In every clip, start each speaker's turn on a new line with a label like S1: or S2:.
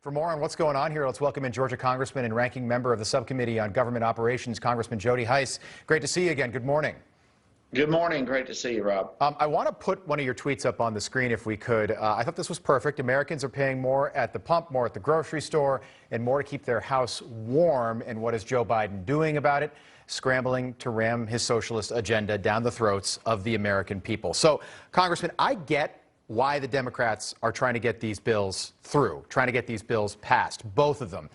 S1: For more on what's going on here, let's welcome in Georgia Congressman and Ranking Member of the Subcommittee on Government Operations, Congressman Jody Hice. Great to see you again. Good morning.
S2: Good morning. Great to see you, Rob.
S1: I want to put one of your tweets up on the screen if we could. I thought this was perfect. Americans are paying more at the pump, more at the grocery store, and more to keep their house warm. And what is Joe Biden doing about it? Scrambling to ram his socialist agenda down the throats of the American people. So, Congressman, I get why the Democrats are trying to get these bills through, trying to get these bills passed, both of them.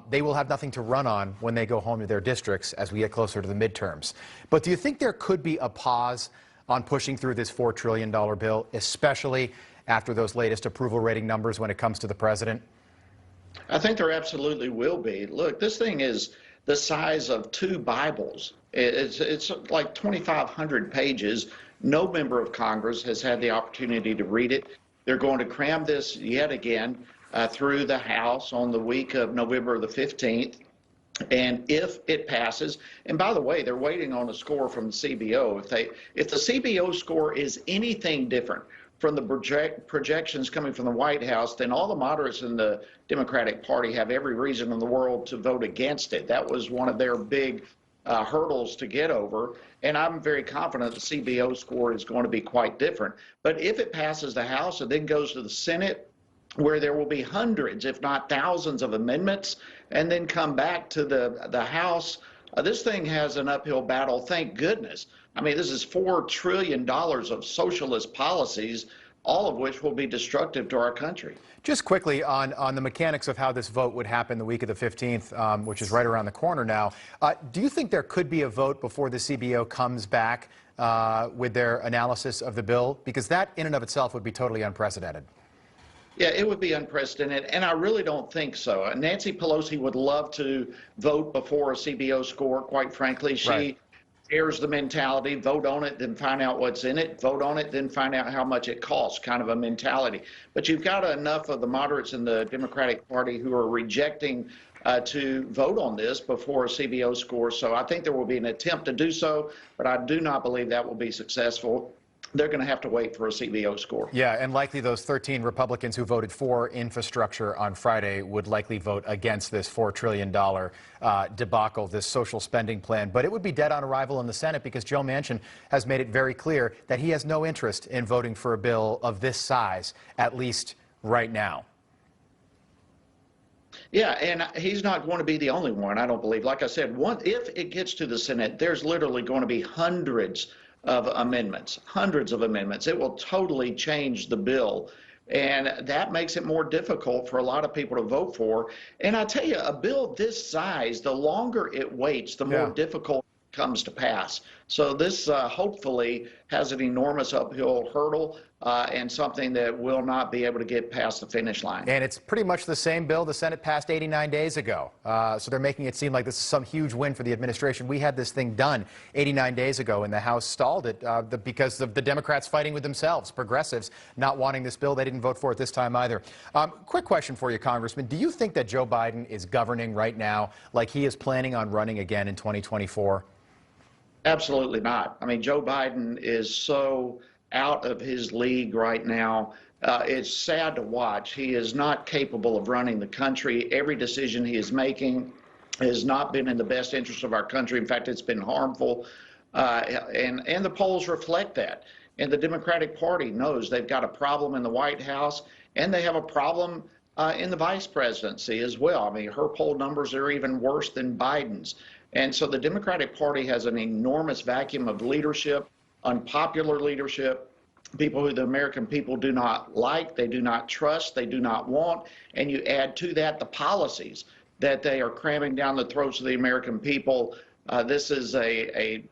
S1: They will have nothing to run on when they go home to their districts as we get closer to the midterms. But do you think there could be a pause on pushing through this $4 trillion bill, especially after those latest approval rating numbers when it comes to the president?
S2: I think there absolutely will be. Look, this thing is the size of 2 Bibles. It's like 2,500 pages. No member of Congress has had the opportunity to read it. They're going to cram this yet again through the House on the week of November the 15th. And if it passes, and by the way, they're waiting on a score from the CBO. If the CBO score is anything different from the projections coming from the White House, then all the moderates in the Democratic Party have every reason in the world to vote against it. That was one of their big hurdles to get over, and I'm very confident the CBO score is going to be quite different. But if it passes the House and then goes to the Senate, where there will be hundreds, if not thousands, of amendments, and then come back to the House, this thing has an uphill battle, thank goodness. I mean, this is $4 trillion of socialist policies, all of which will be destructive to our country.
S1: Just quickly on the mechanics of how this vote would happen the week of the 15th, which is right around the corner now. Do you think there could be a vote before the CBO comes back with their analysis of the bill? Because that in and of itself would be totally unprecedented.
S2: Yeah, it would be unprecedented, and I really don't think so. Nancy Pelosi would love to vote before a CBO score, quite frankly. She shares the mentality, vote on it, then find out what's in it, vote on it, then find out how much it costs, kind of a mentality. But you've got enough of the moderates in the Democratic Party who are rejecting to vote on this before a CBO score. So I think there will be an attempt to do so, but I do not believe that will be successful. They're going to have to wait for a CBO score.
S1: Yeah, and likely those 13 Republicans who voted for infrastructure on Friday would likely vote against this $4 trillion debacle, this social spending plan. But it would be dead on arrival in the Senate because Joe Manchin has made it very clear that he has no interest in voting for a bill of this size, at least right now.
S2: Yeah, and he's not going to be the only one, I don't believe. Like I said, if it gets to the Senate, there's literally going to be hundreds of amendments. It will totally change the bill, and that makes it more difficult for a lot of people to vote for. And I tell you, a bill this size, the longer it waits, the more difficult it comes to pass. So this hopefully has an enormous uphill hurdle and something that will not be able to get past the finish line.
S1: And it's pretty much the same bill the Senate passed 89 days ago. So they're making it seem like this is some huge win for the administration. We had this thing done 89 days ago, and the House stalled it because of the Democrats fighting with themselves, progressives not wanting this bill. They didn't vote for it this time either. Quick question for you, Congressman. Do you think that Joe Biden is governing right now like he is planning on running again in 2024?
S2: Absolutely not. I mean, Joe Biden is so out of his league right now. It's sad to watch. He is not capable of running the country. Every decision he is making has not been in the best interest of our country. In fact, it's been harmful. And the polls reflect that. And the Democratic Party knows they've got a problem in the White House, and they have a problem in the vice presidency as well. I mean, her poll numbers are even worse than Biden's. And so the Democratic Party has an enormous vacuum of leadership, unpopular leadership, people who the American people do not like, they do not trust, they do not want. And you add to that the policies that they are cramming down the throats of the American people. This is a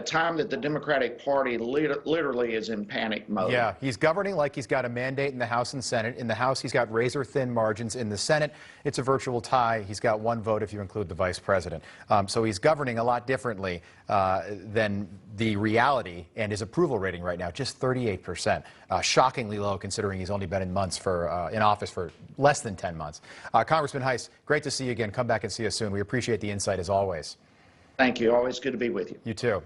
S2: time that the Democratic Party literally is in panic mode.
S1: Yeah, he's governing like he's got a mandate in the House and Senate. In the House, he's got razor-thin margins. In the Senate, it's a virtual tie. He's got 1 vote if you include the vice president. So he's governing a lot differently than the reality, and his approval rating right now, just 38%. Shockingly low considering he's only been in office for less than 10 months. Congressman Hice, great to see you again. Come back and see us soon. We appreciate the insight as always.
S2: Thank you. Always good to be with you.
S1: You too.